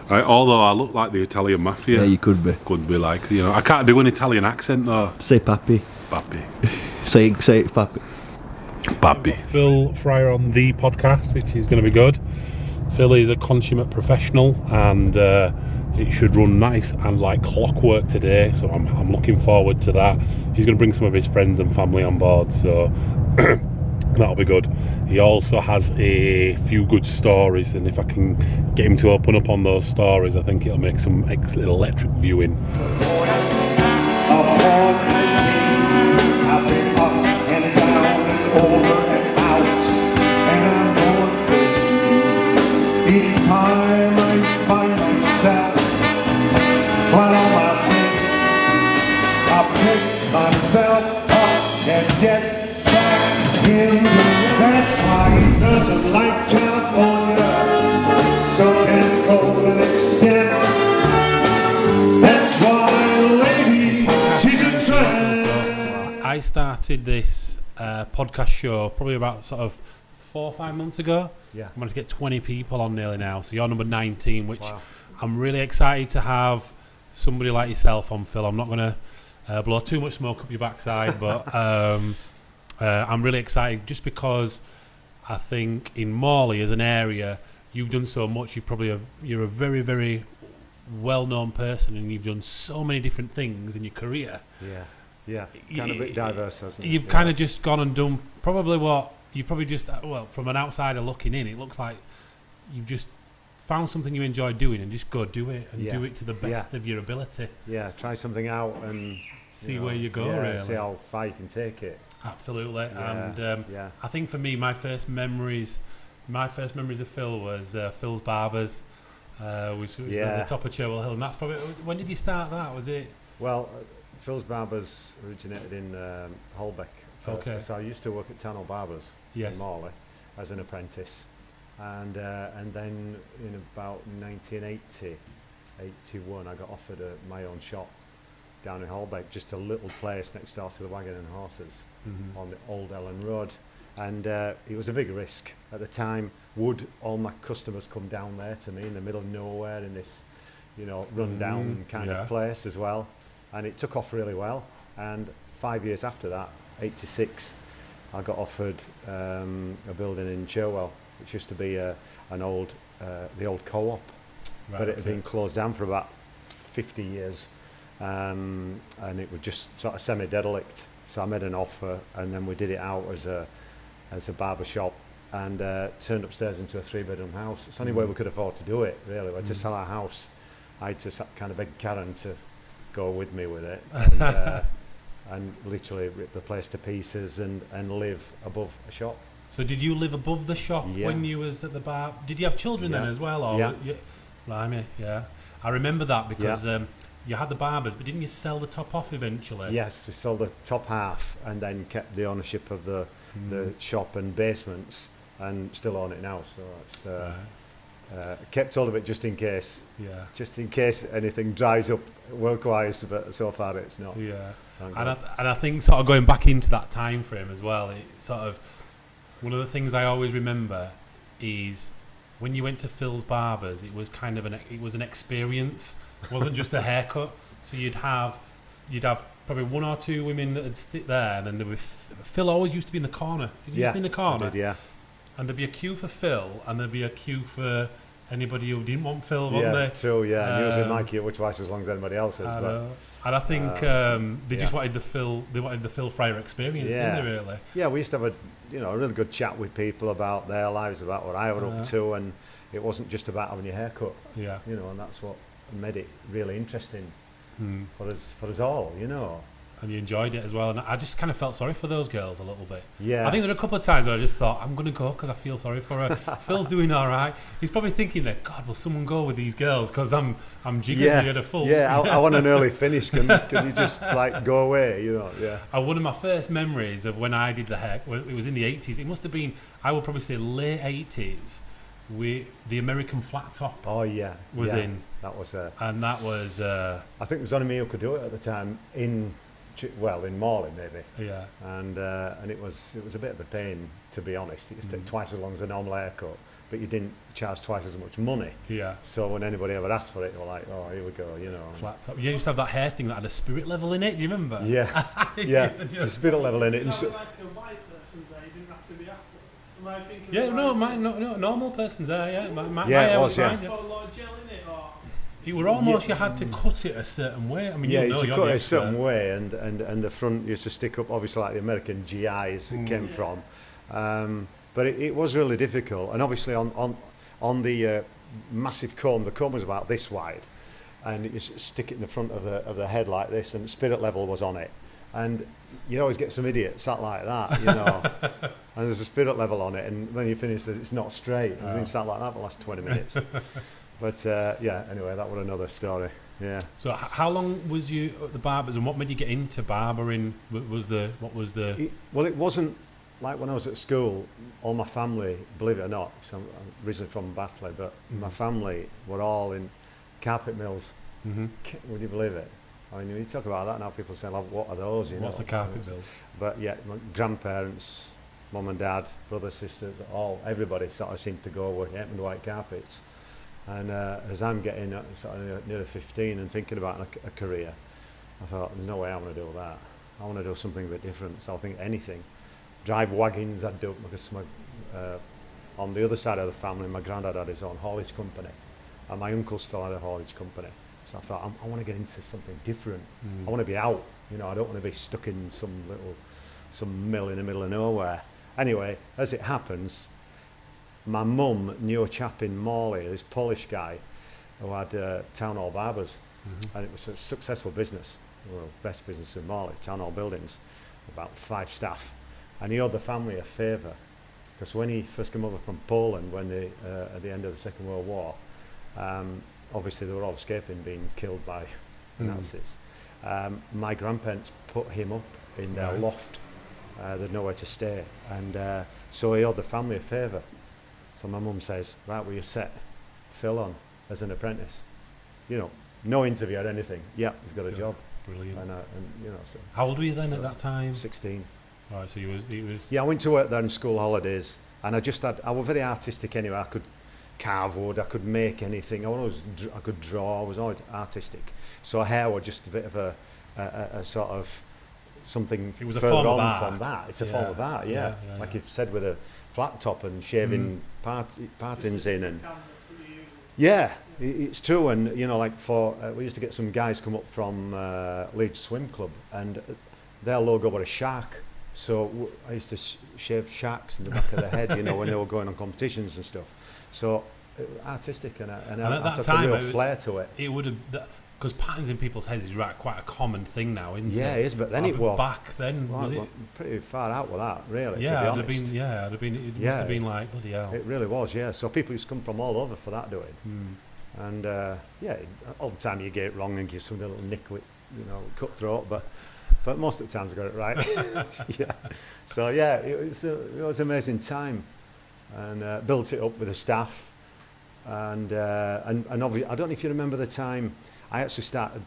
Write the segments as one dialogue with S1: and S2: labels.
S1: Although I look like the Italian mafia.
S2: Yeah, you could be.
S1: Could be like, I can't do an Italian accent though.
S2: Say papi.
S1: Papi.
S2: Say it, papi.
S1: Papi. Phil Fryer on the podcast, which is going to be good. Phil is a consummate professional, and it should run nice and like clockwork today. So I'm looking forward to that. He's going to bring some of his friends and family on board, so that'll be good. He also has a few good stories, and if I can get him to open up on those stories, I think it'll make some excellent electric viewing.
S3: Each time I find myself flat on my face, I pick myself up and get back in. That's why he doesn't like California, so damn cold and extent. That's why the lady, she's a trend.
S1: I started this podcast show probably about sort of 4 or 5 months ago.
S4: Yeah.
S1: I managed to get 20 people on nearly now, so you're number 19, which
S4: wow.
S1: I'm really excited to have somebody like yourself on, Phil. I'm not going to blow too much smoke up your backside, but I'm really excited just because I think in Morley as an area, you've done so much. You're a very, very well-known person, and you've done so many different things in your career.
S4: Yeah, kind of a bit diverse, hasn't it?
S1: You've kind of just gone and done probably what you probably just, well, from an outsider looking in, it looks like you've just found something you enjoy doing and just go do it and do it to the best of your ability.
S4: Yeah, try something out and
S1: see where you go, really.
S4: See how far you can take it.
S1: Absolutely.
S4: Yeah,
S1: And I think for me, my first memories of Phil was Phil's Barbers, which was at the top of Cherwell Hill. And that's probably, when did you start that? Was it?
S4: Well, Phil's Barbers originated in Holbeck first.
S1: Okay.
S4: So I used to work at Tunnel Barbers in Morley as an apprentice. And then in about 1980, 81, I got offered my own shop down in Holbeck, just a little place next door to the Wagon and Horses on the Old Ellen Road. And it was a big risk. At the time, would all my customers come down there to me in the middle of nowhere in this, run-down kind of place as well? And it took off really well. And 5 years after that, 86, I got offered a building in Cherwell, which used to be the old co-op, but it had been closed down for about 50 years, and it was just sort of semi-derelict. So I made an offer, and then we did it out as a barber shop, and turned upstairs into a 3-bedroom house. It's the only way we could afford to do it, really. We had to sell our house. I had to kind of beg Karen to go with me with it, and literally rip the place to pieces and live above a shop.
S1: So did you live above the shop when you was at the bar? Did you have children then as well? Or blimey, I remember that because you had the barbers, but didn't you sell the top off eventually?
S4: Yes, we sold the top half and then kept the ownership of the shop and basements, and still own it now. So it's kept all of it just in case. Yeah. Just in case anything dries up work-wise, but so far it's not.
S1: Yeah. And I think sort of going back into that time frame as well, it sort of, one of the things I always remember is when you went to Phil's Barbers, it was kind of an experience. It wasn't just a haircut. So you'd have probably 1 or 2 women that would sit there, and then there would Phil always used to be in the corner. He used to be in the corner.
S4: I did,
S1: and there'd be a queue for Phil, and there'd be a queue for anybody who didn't want Phil, wasn't there?
S4: True, yeah. And usually my queue was twice as long as anybody else's.
S1: And I think they just wanted the Phil Fryer experience, didn't they, really?
S4: Yeah, we used to have a really good chat with people about their lives, about what I was up to, and it wasn't just about having your hair cut. Yeah. And that's what made it really interesting for us all,
S1: And you enjoyed it as well, and I just kind of felt sorry for those girls a little bit.
S4: Yeah.
S1: I think there were a couple of times where I just thought, I'm going to go because I feel sorry for her. Phil's doing all right. He's probably thinking that, God, will someone go with these girls because I'm jigging at a full.
S4: Yeah, I want an early finish. Can you just go away? Yeah.
S1: And one of my first memories of when I did the hair, it was in the 80s. It must have been, I would probably say late 80s. The American flat top.
S4: Oh yeah,
S1: was in.
S4: That was
S1: and that was.
S4: I think there was only me who could do it at the time in Morley maybe. And it was a bit of a pain, to be honest. It used to take twice as long as a normal haircut, but you didn't charge twice as much money.
S1: Yeah.
S4: So when anybody ever asked for it, they were like, oh, here we go, you know.
S1: Flat top. You used to have that hair thing that had a spirit level in it. Do you remember?
S4: Yeah, yeah. The spirit level in it. And so,
S5: like a white person's hair, you didn't have to be afro. Am I thinking?
S1: Yeah, no, normal person's hair. Yeah, my
S4: Yeah, it
S1: hair
S4: was, yeah.
S1: fine,
S5: Got a lot of gel in it, or
S1: You were almost, you had to cut it a certain way. I mean,
S4: yeah,
S1: you
S4: you
S1: know,
S4: should
S1: you're
S4: cut
S1: the
S4: it a
S1: expert.
S4: certain way, and the front used to stick up, obviously, like the American GIs it came from. But it was really difficult, and obviously on the massive comb, the comb was about this wide, and you stick it in the front of the head like this, and the spirit level was on it, and you'd always get some idiot sat like that, you know, and there's a spirit level on it, and when you finish, it's not straight. It's been sat like that for the last 20 minutes. But yeah, anyway, that was another story. Yeah.
S1: So how long was you at the barbers, and what made you get into barbering? What was the?
S4: Well, it wasn't like when I was at school. All my family, believe it or not, so I'm originally from Batley, but my family were all in carpet mills. Would you believe it? I mean, when you talk about that now, people say, like, "What are those?" You
S1: What's
S4: know?
S1: a carpet mill?
S4: But yeah, my grandparents, mum and dad, brothers, sisters, everybody sort of seemed to go with white carpets. And as I'm getting sort of near 15 and thinking about a career, I thought, there's no way I want to do that. I want to do something a bit different. So I think anything. Drive wagons I'd do, because on the other side of the family, my granddad had his own haulage company, and my uncle still had a haulage company. So I thought, I want to get into something different. I want to be out. You know, I don't want to be stuck in some mill in the middle of nowhere. Anyway, as it happens, my mum knew a chap in Morley, this Polish guy, who had Town Hall Barbers, and it was a successful business, well, best business in Morley, Town Hall Buildings, about 5 staff, and he owed the family a favour, because when he first came over from Poland, when they at the end of the Second World War, obviously they were all escaping, being killed by Nazis. My grandparents put him up in their loft. They'd nowhere to stay, and so he owed the family a favour. So my mum says, right, will you set Phil on as an apprentice? You know, no interview or anything. Yeah, he's got a job.
S1: Brilliant.
S4: And you know, so
S1: How old were you then at that time?
S4: 16.
S1: Right, so he was.
S4: Yeah, I went to work there in school holidays, and I was very artistic anyway. I could carve wood, I could make anything. I could draw. I was always artistic. So hair was just a bit of a sort of something.
S1: It was a
S4: further
S1: form of
S4: on
S1: art.
S4: from that. It's a form of art, yeah. Like you've said, with a flat top and shaving partings in, and yeah, it's true. And you know, like we used to get some guys come up from Leeds Swim Club, and their logo was a shark. So I used to shave sharks in the back of the head, you know, when they were going on competitions and stuff. So artistic, and
S1: at that
S4: took
S1: time,
S4: a real flair to it.
S1: It would have, because patterns in people's heads is quite a common thing now, isn't it?
S4: Yeah, it is. But then it was
S1: back then.
S4: Well,
S1: Was it?
S4: pretty far out with that, really.
S1: Yeah,
S4: to be
S1: I'd have
S4: honest.
S1: been. Yeah, I'd have been. It must have been like bloody hell.
S4: It really was, yeah. So people used to come from all over for that doing, and yeah, all the time you get it wrong and give some little nick with, you know, cutthroat, but most of the times I got it right. Yeah. So yeah, it was an amazing time, and built it up with the staff, and obviously, I don't know if you remember the time I actually started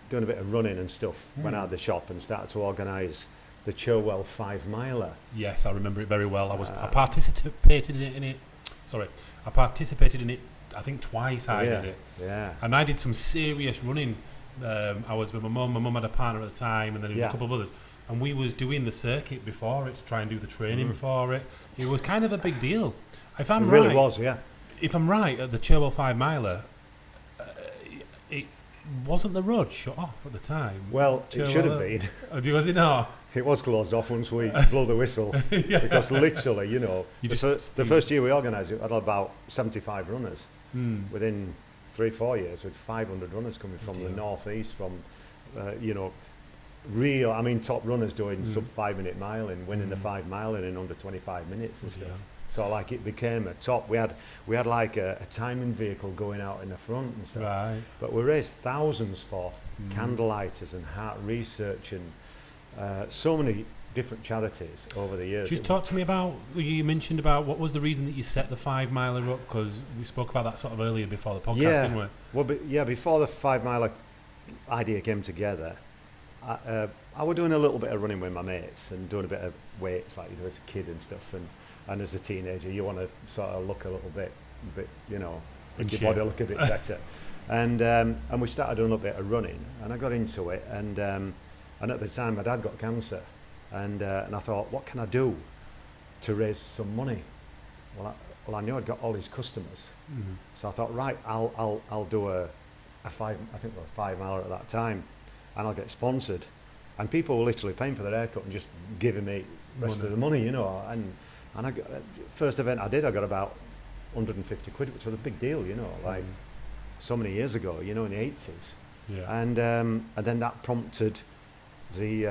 S4: doing a bit of running and stuff when I had the shop, and started to organise the Cherwell 5 miler.
S1: Yes, I remember it very well. I participated in it. Sorry, I participated in it. I think twice I did it.
S4: Yeah.
S1: And I did some serious running. I was with my mum. My mum had a partner at the time, and then there was a couple of others. And we was doing the circuit before it to try and do the training for it. It was kind of a big deal. If I'm
S4: It
S1: right,
S4: really was, yeah.
S1: If I'm right, at the Cherwell 5 miler, it wasn't the road shut off at the time.
S4: Well, it should have been.
S1: Was it not?
S4: It was closed off once we blew the whistle, because literally, you know, the first year we organised it, we had about 75 runners. Within 3-4 years, with 500 runners coming from the northeast, from you know, top runners doing sub 5 minute miling, winning the 5 miling in under 25 minutes and stuff. So like it became a top. We had like a timing vehicle going out in the front and stuff.
S1: Right.
S4: But we raised thousands for candlelighters and heart research and so many different charities over the years.
S1: Just talk to me about, you mentioned about what was the reason that you set the 5 miler up, because we spoke about that sort of earlier before the podcast, didn't we?
S4: Well, before the 5 miler idea came together, I was doing a little bit of running with my mates and doing a bit of weights like you do as a kid and stuff, and as a teenager, you want to sort of look a little bit, you know,
S1: In
S4: make your
S1: shape.
S4: body look a bit better. And we started doing a bit of running, and I got into it. And at the time, my dad got cancer, and I thought, what can I do to raise some money? Well, I knew I'd got all these customers, so I thought, right, I'll do a 5. I think we were 5 mile at that time, and I'll get sponsored. And people were literally paying for their haircut and just giving me the rest of the money, you know. And I got, first event I did, I got about 150 quid, which was a big deal, you know, like so many years ago, you know, in the 80s.
S1: Yeah.
S4: And then that prompted the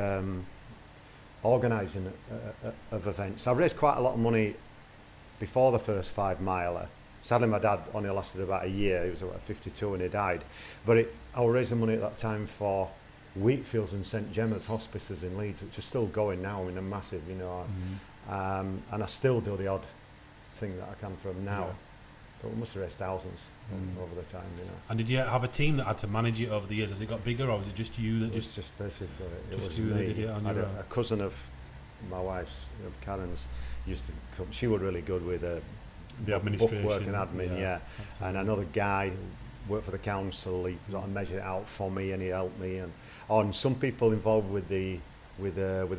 S4: organising of events. I raised quite a lot of money before the first 5 miler. Sadly, my dad only lasted about a year. He was about 52 when he died. But I was raising money at that time for Wheatfields and St Gemma's hospices in Leeds, which are still going now. I mean, they're massive, you know. And I still do the odd thing that I can for them now.
S1: Yeah.
S4: But we must have raised thousands over the time, you know.
S1: And did you have a team that had to manage it over the years as it got bigger, or was it just you that
S4: It was just basically it
S1: just
S4: was
S1: you that
S4: me.
S1: did it on
S4: I had
S1: your own?
S4: a cousin of my wife's, of Karen's, used to come. She was really good with
S1: the
S4: bookwork
S1: administration
S4: and admin, yeah. And another guy who worked for the council, he sort of measured it out for me, and he helped me. And some people involved with the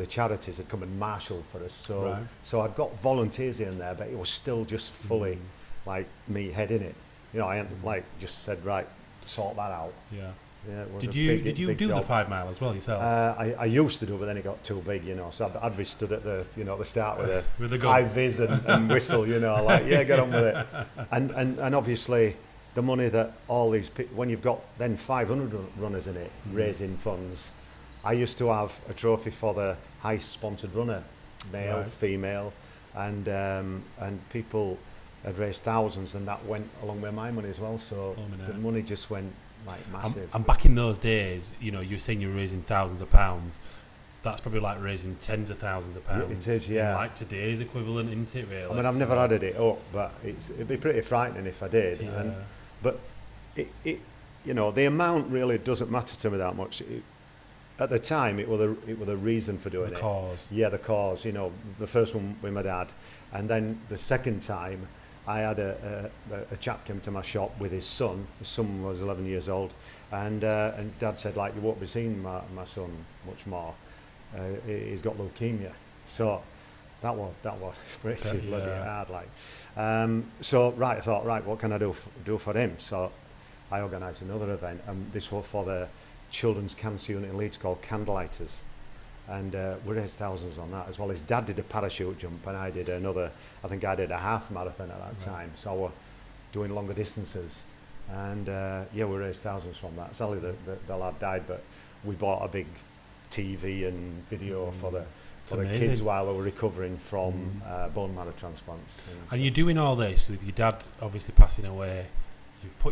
S4: charities had come and marshal for us. So I'd got volunteers in there, but it was still just fully like me head in it. You know, I hadn't like just said, right, sort that out.
S1: Yeah.
S4: Yeah, it was
S1: Did
S4: a
S1: you
S4: big
S1: do the
S4: job.
S1: 5 mile as well yourself?
S4: I used to do, but then it got too big, you know. So I'd be stood at the start with
S1: With the
S4: a
S1: gun.
S4: high vis and whistle, you know, like yeah, get on with it. And obviously the money that all these people, when you've got then 500 runners in it, raising funds. I used to have a trophy for the highest sponsored runner, male, female, and people had raised thousands, and that went along with my money as well. So the money just went like massive.
S1: And back in those days, you know, you're saying you're raising thousands of pounds. That's probably like raising tens of thousands of pounds.
S4: It is, yeah.
S1: In like today's equivalent, isn't it? Really.
S4: I mean, I've never added it up, but it'd be pretty frightening if I did.
S1: Yeah.
S4: But it, you know, the amount really doesn't matter to me that much. At the time, it was a reason for doing it.
S1: The cause.
S4: Yeah, the cause. You know, the first one with my dad, and then the second time, I had a chap came to my shop with his son. His son was 11 years old, and Dad said, like, you won't be seeing my son much more. He's got leukemia. So that was pretty bloody hard, like. So I thought, right, what can I do for him? So I organised another event, and this was for the children's cancer unit in Leeds called Candlelighters, and we raised thousands on that as well. His dad did a parachute jump, and I did another. I think I did a half marathon at that time, so I was doing longer distances, and we raised thousands from that. Sadly, the lad died, but we bought a big TV and video for the kids while they were recovering from bone marrow transplants. You know,
S1: and you're doing all this with your dad obviously passing away.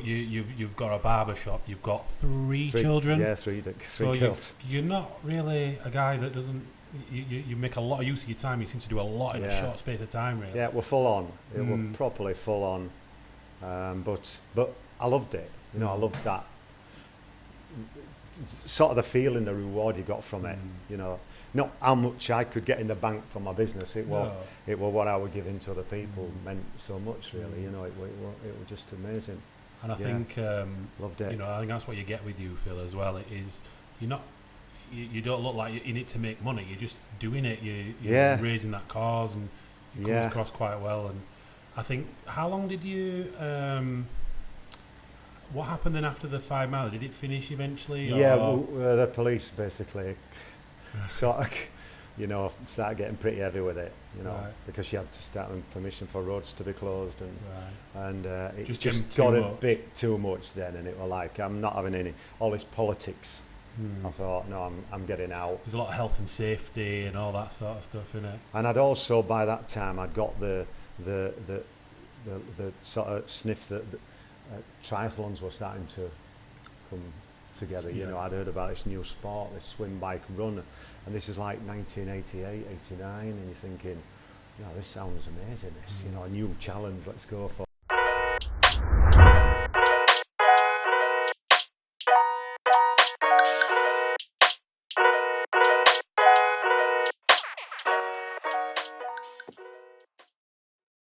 S1: You've got a barber shop. You've got three children.
S4: Yeah, three
S1: so
S4: girls.
S1: You're not really a guy that doesn't. You make a lot of use of your time. You seem to do a lot in a short space of time, really.
S4: Yeah, we're full on. It were properly full on. But I loved it. You know, I loved that sort of the feeling, the reward you got from it. You know, not how much I could get in the bank from my business. It was what I would give into other people meant so much, really. You know, it was just amazing.
S1: And I think
S4: loved it.
S1: You know, I think that's what you get with you, Phil, as well. It is you don't look like you're in it to make money. You're just doing it. You're raising that cause, and it comes across quite well. And I think, how long did you? What happened then after the 5 mile? Did it finish eventually?
S4: Yeah, the police basically sort of, you know, started getting pretty heavy with it, you know, because you had to start with permission for roads to be closed, and it just got a bit too much then, and it was like, I'm not having all this politics. I thought, no, I'm getting out.
S1: There's a lot of health and safety and all that sort of stuff in it.
S4: And I'd also, by that time, I'd got the sort of sniff that triathlons were starting to come together. You know, I'd heard about this new sport, this swim, bike, run, and this is like 1988, 89, and you're thinking, you know, this sounds amazing. This, you know, a new challenge. Let's go for.